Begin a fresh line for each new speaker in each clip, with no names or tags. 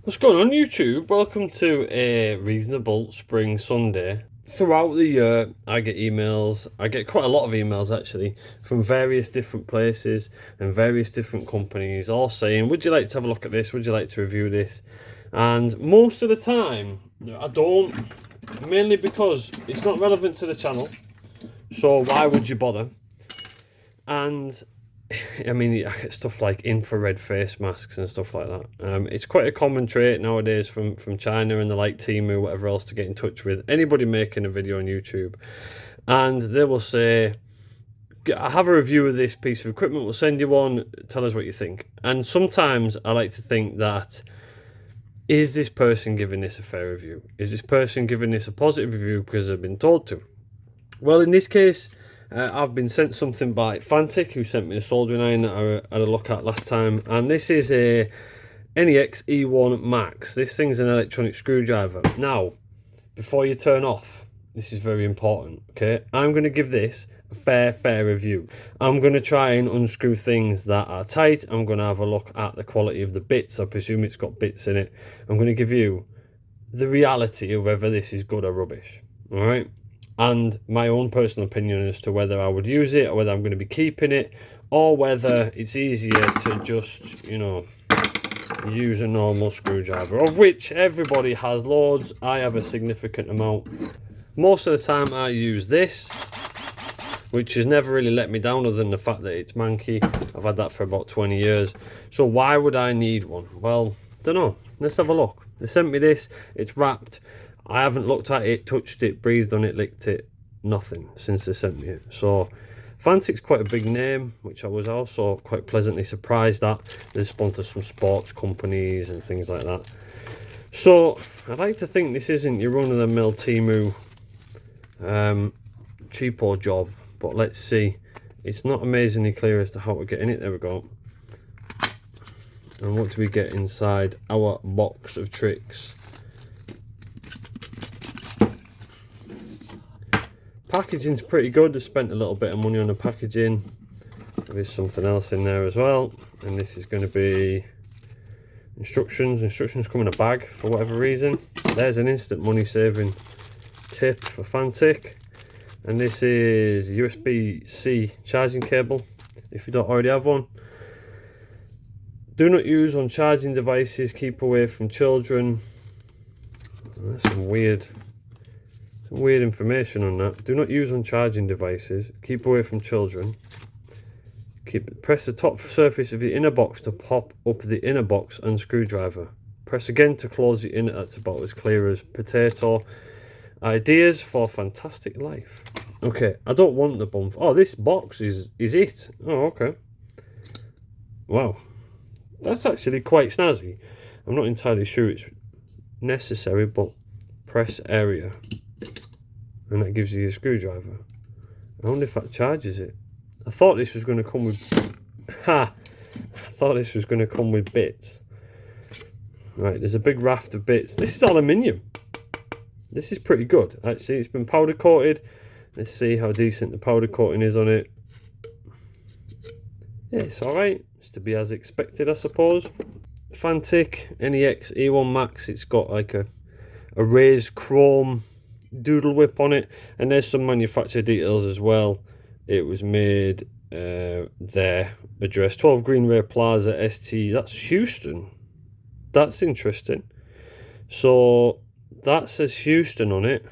What's going on, YouTube? Welcome to a reasonable spring Sunday. Throughout the year, I get emails. I get quite a lot of emails actually from various different places and various different companies, all saying, "Would you like to have a look at this? Would you like to review this?" And most of the time, I don't, mainly because it's not relevant to the channel. So why would you bother? And I mean, I get stuff like infrared face masks and stuff like that. It's quite a common trait nowadays from China and the like Temu, whatever else, to get in touch with anybody making a video on YouTube. And they will say, I have a review of this piece of equipment, we'll send you one, tell us what you think. And sometimes I like to think that, is this person giving this a fair review? Is this person giving this a positive review because they've been told to? Well, in this case, I've been sent something by Fanttik, who sent me a soldering iron that I had a look at last time. And this is a NEX E1 Max. This thing's an electronic screwdriver. Now, before you turn off, this is very important, okay? I'm going to give this a fair review. I'm going to try and unscrew things that are tight. I'm going to have a look at the quality of the bits. I presume it's got bits in it. I'm going to give you the reality of whether this is good or rubbish, all right? And my own personal opinion as to whether I would use it, or whether I'm going to be keeping it, or whether it's easier to just, you know, use a normal screwdriver, of which everybody has loads. I have a significant amount. Most of the time I use this, which has never really let me down, other than the fact that it's manky. I've had that for about 20 years. So why would I need one? Well, don't know. Let's have a look. They sent me this. It's wrapped. I haven't looked at it, touched it, breathed on it, licked it, nothing since they sent me it. So Fanttik's quite a big name, which I was also quite pleasantly surprised at. They sponsor some sports companies and things like that. So I'd like to think this isn't your run-of-the-mill Temu cheapo job, but let's see. It's not amazingly clear as to how to get in it. There we go. And what do we get inside our box of tricks? Packaging's pretty good. I spent a little bit of money on the packaging. There is something else in there as well, and this is going to be instructions. Instructions come in a bag for whatever reason. There's an instant money saving tip for Fanttik. And this is USB-C charging cable, if you don't already have one. Do not use on charging devices, keep away from children. That's some weird information on that. Do not use on charging devices, keep away from children. Press the top surface of the inner box to pop up the inner box and screwdriver. Press again to close the inner. That's about as clear as potato. Ideas for fantastic life. Okay, I don't want the bump. Oh, this box is it. Oh, okay. Wow, that's actually quite snazzy. I'm not entirely sure it's necessary, but press area, and that gives you a screwdriver. I wonder if that charges it. I thought this was going to come with I thought this was going to come with bits. Right, there's a big raft of bits. This is aluminium. This is pretty good. Actually, it's been powder coated. Let's see how decent the powder coating is on it. Yeah, it's alright. It's to be as expected, I suppose. Fanttik NEX E1 Max. It's got like a raised chrome doodle whip on it, and there's some manufacturer details as well. It was made there, address 12 Greenway Plaza ST. That's Houston. That's interesting. So that says Houston on it.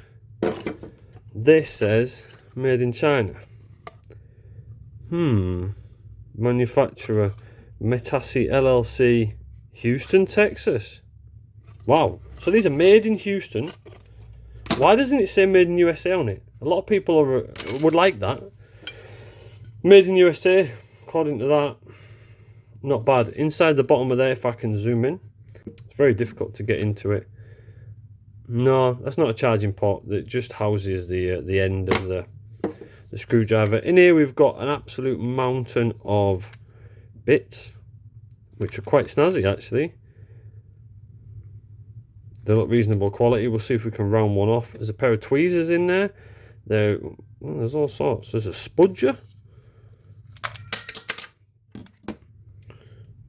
This says made in China. Manufacturer Metasi LLC, Houston, Texas. Wow. So these are made in Houston. Why doesn't it say made in USA on it? A lot of people would like that. Made in USA, according to that. Not bad. Inside the bottom of there, if I can zoom in. It's very difficult to get into it. No, that's not a charging port. That just houses the end of the screwdriver. In here we've got an absolute mountain of bits, which are quite snazzy actually. They look reasonable quality. We'll see if we can round one off. There's a pair of tweezers in there. There's all sorts. There's a spudger.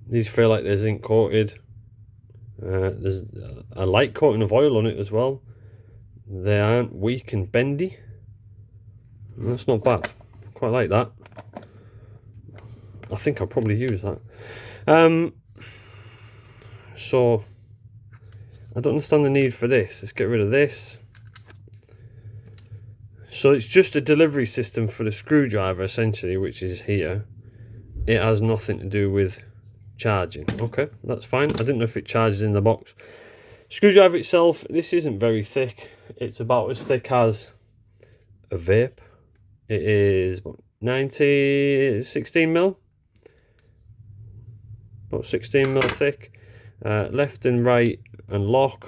These feel like they're zinc coated. There's a light coating of oil on it as well. They aren't weak and bendy. That's not bad. Quite like that. I think I'll probably use that. So I don't understand the need for this. Let's get rid of this. So it's just a delivery system for the screwdriver essentially, which is here. It has nothing to do with charging. Okay, that's fine. I didn't know if it charges in the box. Screwdriver itself, this isn't very thick. It's about as thick as a vape. It is what, 16 mil? About 16 mil thick. Left and right and lock.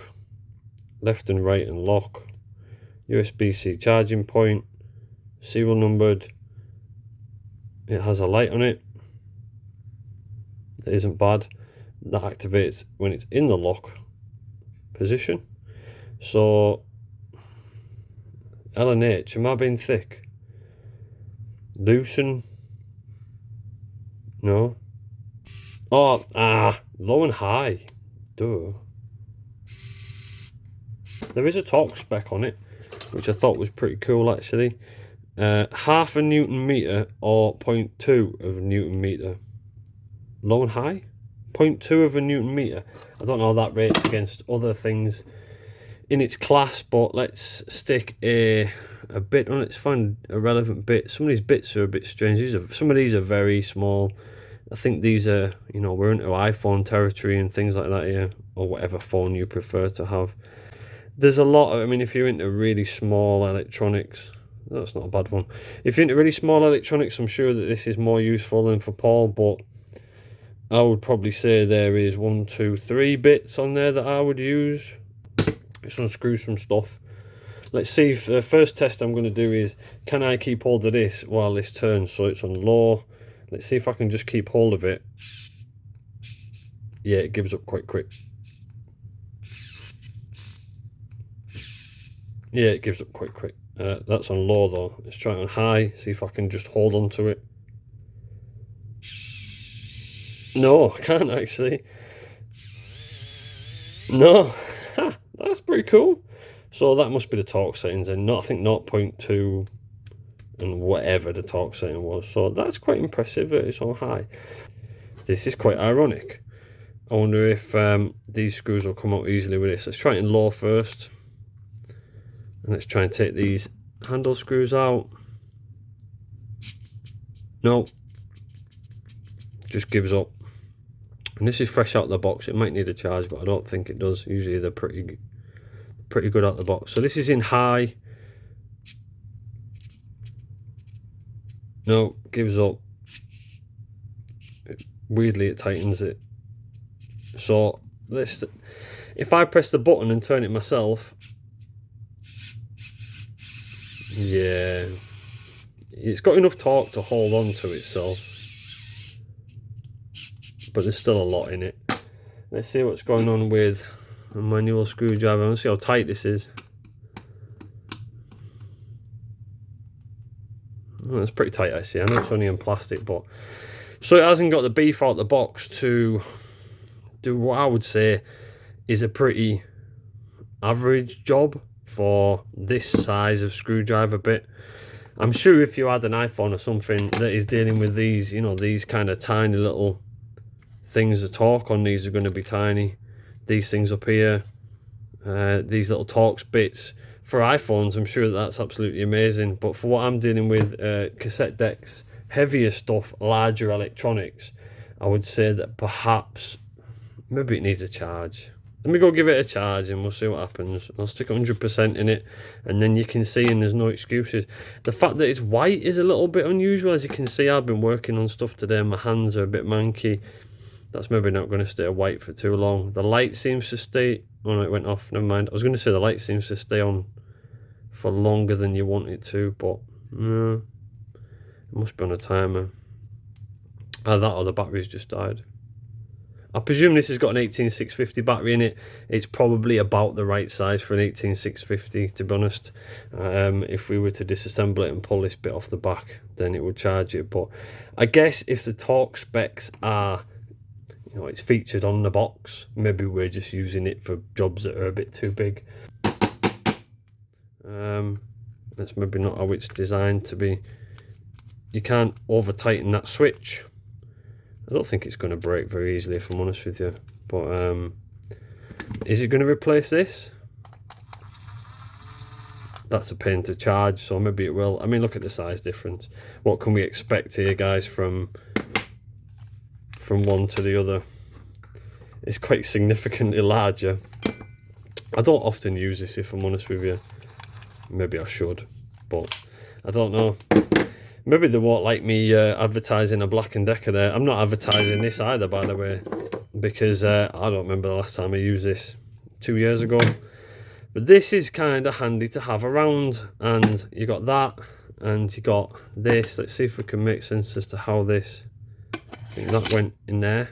Left and right and lock. USB-C charging point. Serial numbered. It has a light on it. That isn't bad. That activates when it's in the lock position. So L&H, am I being thick? Loosen? No. Oh, low and high. Duh. There is a torque spec on it, which I thought was pretty cool actually. Half a Newton meter or 0.2 of a Newton meter. Low and high? 0.2 of a Newton meter. I don't know how that rates against other things in its class, but let's stick a bit on it. Let's find a relevant bit. Some of these bits are a bit strange. Some of these are very small. I think these are, you know, we're into iPhone territory and things like that here, or whatever phone you prefer to have. There's a lot of, I mean, if you're into really small electronics, that's not a bad one. If you're into really small electronics, I'm sure that this is more useful than for Paul, but I would probably say there is 1, 2, 3 bits on there that I would use. Let's unscrew some stuff. Let's see if the first test I'm going to do is, can I keep hold of this while this turns? So it's on low. Let's see if I can just keep hold of it. Yeah, it gives up quite quick. Yeah, it gives up quite quick. That's on low though. Let's try it on high, see if I can just hold on to it. No, I can't actually. No, that's pretty cool. So that must be the torque settings, and I think 0.2 and whatever the torque setting was. So that's quite impressive. It's on high. This is quite ironic. I wonder if these screws will come out easily with this. Let's try it in low first. And let's try and take these handle screws out. No. Just gives up. And this is fresh out of the box. It might need a charge, but I don't think it does. Usually they're pretty good out of the box. So this is in high. No, gives up. Weirdly, it tightens it. So this, if I press the button and turn it myself, yeah, it's got enough torque to hold on to itself, but there's still a lot in it. Let's see what's going on with a manual screwdriver. Let's see how tight this is. Oh, it's pretty tight actually. I know it's only in plastic, but so it hasn't got the beef out the box to do what I would say is a pretty average job for this size of screwdriver bit. I'm sure if you had an iPhone or something that is dealing with these, you know, these kind of tiny little things, the torque on these are going to be tiny. These things up here, these little Torx bits for iPhones, I'm sure that's absolutely amazing. But for what I'm dealing with, cassette decks, heavier stuff, larger electronics, I would say that perhaps maybe it needs a charge. Let me go give it a charge and we'll see what happens. I'll stick 100% in it and then you can see, and there's no excuses. The fact that it's white is a little bit unusual. As you can see, I've been working on stuff today and my hands are a bit manky. That's maybe not going to stay white for too long. The light seems to stay... Oh no, it went off. Never mind. I was going to say the light seems to stay on for longer than you want it to, but no. It must be on a timer. Either that or the battery's just died. I presume this has got an 18650 battery in it. It's probably about the right size for an 18650, to be honest. If we were to disassemble it and pull this bit off the back, then it would charge it. But I guess if the torque specs are you know, it's featured on the box. Maybe we're just using it for jobs that are a bit too big. That's maybe not how it's designed to be. You can't over tighten that switch. I don't think it's going to break very easily, if I'm honest with you. But is it going to replace this? That's a pain to charge, so maybe it will. I mean, look at the size difference. What can we expect here, guys, from one to the other? It's quite significantly larger. I don't often use this, if I'm honest with you. Maybe I should, but I don't know. Maybe they won't like me advertising a Black & Decker there. I'm not advertising this either, by the way, because I don't remember the last time I used this, 2 years ago. But this is kind of handy to have around, and you got that, and you got this. Let's see if we can make sense as to how this, I think that went in there,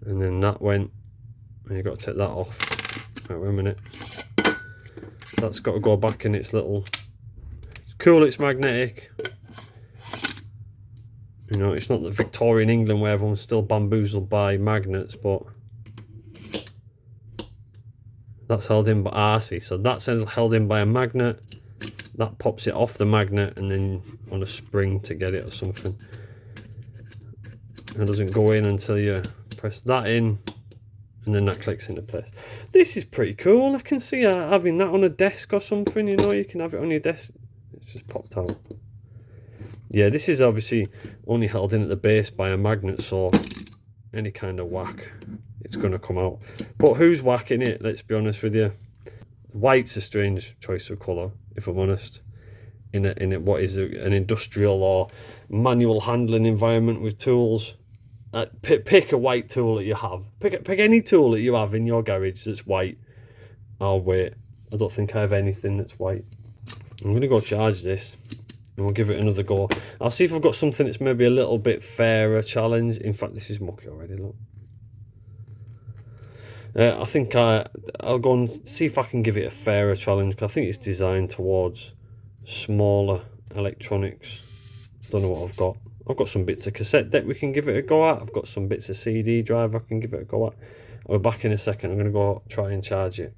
and then that went, and you got to take that off. Right, wait a minute. That's got to go back in its little, it's cool, it's magnetic. You know, it's not the Victorian England where everyone's still bamboozled by magnets, but that's held in by RC. So that's held in by a magnet. That pops it off the magnet and then on a spring to get it or something. It doesn't go in until you press that in, and then that clicks into place. This is pretty cool. I can see having that on a desk or something. You know, you can have it on your desk. It's just popped out. Yeah, this is obviously only held in at the base by a magnet, so any kind of whack, it's going to come out. But who's whacking it? Let's be honest with you. White's a strange choice of colour, if I'm honest. In what is an industrial or manual handling environment with tools. Pick a white tool that you have. Pick any tool that you have in your garage that's white. Oh wait, I don't think I have anything that's white. I'm going to go charge this. And we'll give it another go. I'll see if I've got something that's maybe a little bit fairer challenge. In fact, this is mucky already, look. I think I'll go and see if I can give it a fairer challenge, because I think it's designed towards smaller electronics. Don't know what I've got. I've got some bits of cassette deck we can give it a go at. I've got some bits of CD drive I can give it a go at. I'll be back in a second. I'm going to go try and charge it.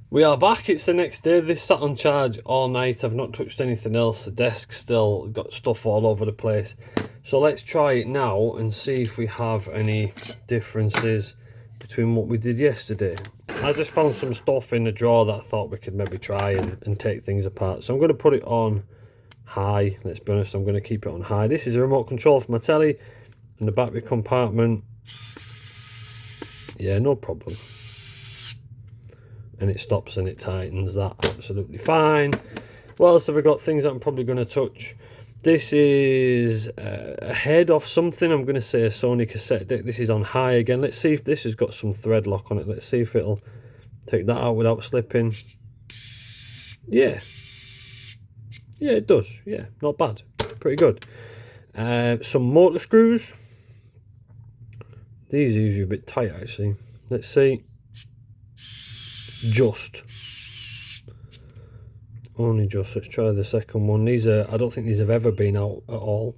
We are back. It's the next day. This sat on charge all night. I've not touched anything else. The desk still got stuff all over the place. So let's try it now and see if we have any differences between what we did yesterday. I just found some stuff in the drawer that I thought we could maybe try and take things apart. So I'm going to put it on high. Let's be honest, I'm going to keep it on high. This is a remote control for my telly and the battery compartment. Yeah, no problem. And it stops and it tightens that absolutely fine. What else have I got? Things that I'm probably going to touch. This is a head off something. I'm going to say a Sony cassette deck. This is on high again. Let's see if this has got some thread lock on it. Let's see if it'll take that out without slipping. Yeah. Yeah, it does. Yeah, not bad. Pretty good. Some motor screws. These are usually a bit tight, actually. Let's see. Just. Only just. Let's try the second one. These are, I don't think these have ever been out at all.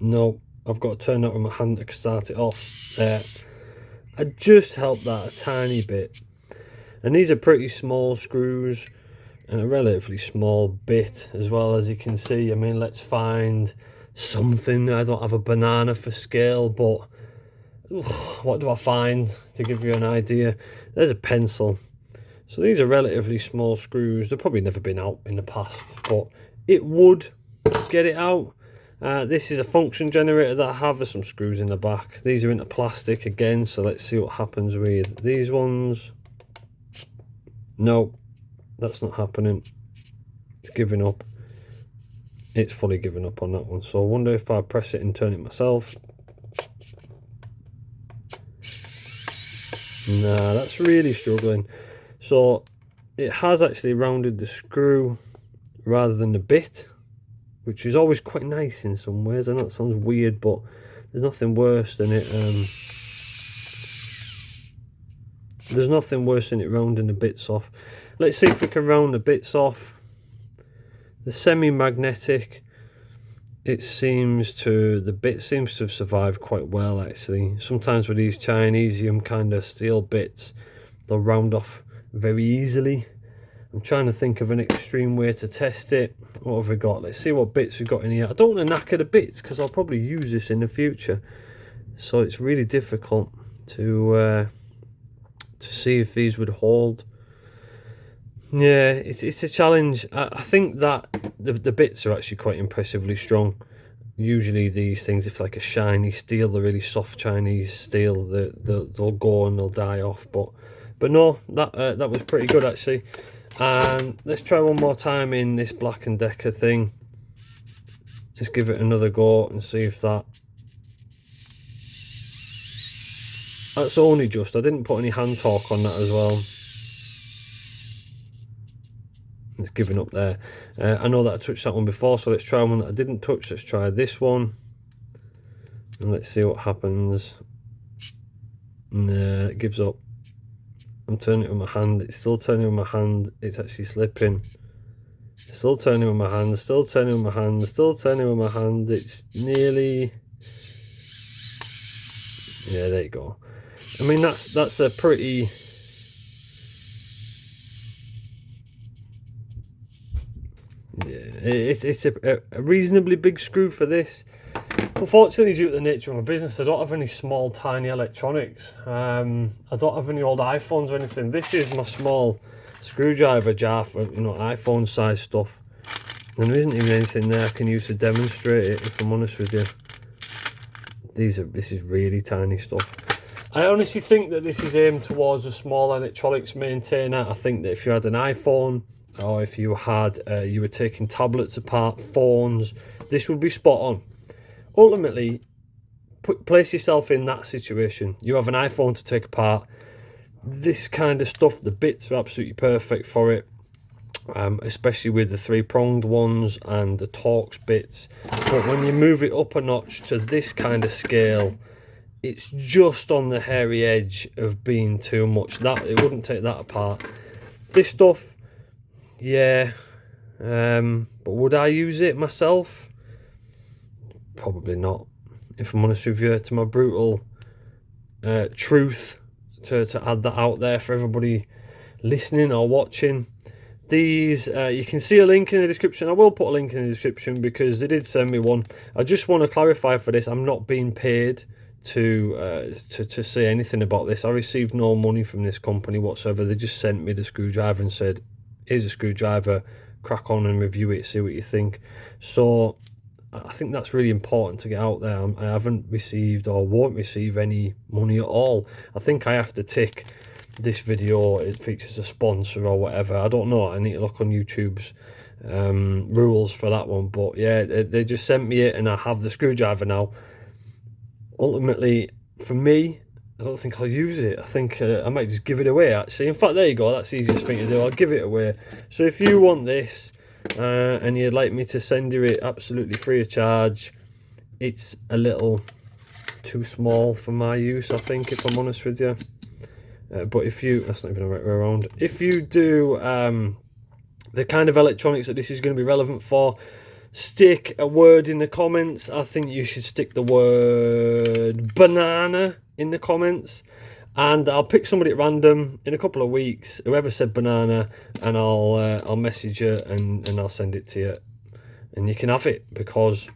No, I've got to turn that with my hand to start it off. There. I just helped that a tiny bit. And these are pretty small screws and a relatively small bit as well, as you can see. I mean, let's find something. I don't have a banana for scale, but what do I find to give you an idea? There's a pencil. So these are relatively small screws. They've probably never been out in the past, but it would get it out. This is a function generator that I have. There's some screws in the back. These are into plastic again, so let's see what happens with these ones. No, that's not happening. It's giving up. It's fully given up on that one. So I wonder if I press it and turn it myself. Nah, that's really struggling. So it has actually rounded the screw rather than the bit, which is always quite nice in some ways. I know it sounds weird, but there's nothing worse than it. There's nothing worse than it rounding the bits off. Let's see if we can round the bits off. The semi-magnetic the bit seems to have survived quite well actually. Sometimes with these Chinesium kind of steel bits, they'll round off very easily. I'm trying to think of an extreme way to test it. What have we got? Let's see what bits we've got in here. I don't want to knacker the bits because I'll probably use this in the future, so it's really difficult to see if these would hold. Yeah, it's a challenge. I think that the bits are actually quite impressively strong. Usually these things, if like a shiny steel, the really soft Chinese steel, they'll go and they'll die off. But no, that was pretty good actually. And let's try one more time in this Black & Decker thing. Let's give it another go and see if that's only just. I didn't put any hand torque on that as well. It's giving up there. I know that I touched that one before, so let's try one that I didn't touch. Let's try this one and let's see what happens. Nah, it gives up. I'm turning it with my hand. It's still turning with my hand. It's actually slipping. Still turning with my hand. Still turning with my hand. Still turning with my hand. It's nearly. Yeah, there you go. I mean, that's a pretty. Yeah, it's a reasonably big screw for this. Unfortunately, due to the nature of my business, I don't have any small, tiny electronics. I don't have any old iPhones or anything. This is my small screwdriver jar for, you know, iPhone size stuff. And there isn't even anything there I can use to demonstrate it, if I'm honest with you. This is really tiny stuff. I honestly think that this is aimed towards a small electronics maintainer. I think that if you had an iPhone, or if you had, you were taking tablets apart, phones, this would be spot on. Ultimately, place yourself in that situation. You have an iPhone to take apart. This kind of stuff, the bits are absolutely perfect for it, especially with the 3-pronged ones and the Torx bits. But when you move it up a notch to this kind of scale, it's just on the hairy edge of being too much. That it wouldn't take that apart. This stuff, yeah, but would I use it myself? Probably not, if I'm honest with you. To my brutal truth, to add that out there for everybody listening or watching. These, you can see a link in the description. I will put a link in the description because they did send me one. I just want to clarify for this, I'm not being paid to say anything about this. I received no money from this company whatsoever. They just sent me the screwdriver and said, here's a screwdriver, crack on and review it, see what you think. So I think that's really important to get out there. I haven't received or won't receive any money at all. I think I have to tick this video, it features a sponsor or whatever. I don't know. I need to look on YouTube's rules for that one. But yeah, they just sent me it and I have the screwdriver now. Ultimately, for me, I don't think I'll use it. I think I might just give it away actually. In fact, there you go. That's the easiest thing to do. I'll give it away. So if you want this, and you'd like me to send you it absolutely free of charge, it's a little too small for my use, I think, if I'm honest with you. But if you, that's not even the right way around. If you do the kind of electronics that this is going to be relevant for, stick a word in the comments. I think you should stick the word banana in the comments. And I'll pick somebody at random in a couple of weeks, whoever said banana, and I'll message you and I'll send it to you. And you can have it, because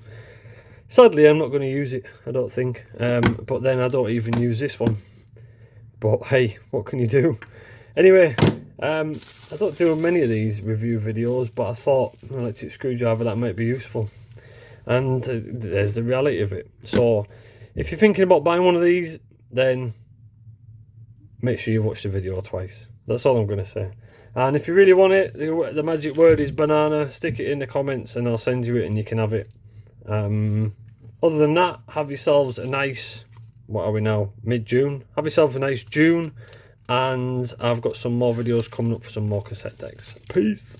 sadly I'm not going to use it, I don't think. But then I don't even use this one. But hey, what can you do? Anyway, I don't do many of these review videos, but I thought an electric screwdriver, that might be useful. And there's the reality of it. So if you're thinking about buying one of these, then make sure you watch the video twice. That's all I'm going to say. And if you really want it, the magic word is banana. Stick it in the comments and I'll send you it and you can have it. Other than that, have yourselves a nice, what are we now, mid-June? Have yourself a nice June. And I've got some more videos coming up for some more cassette decks. Peace.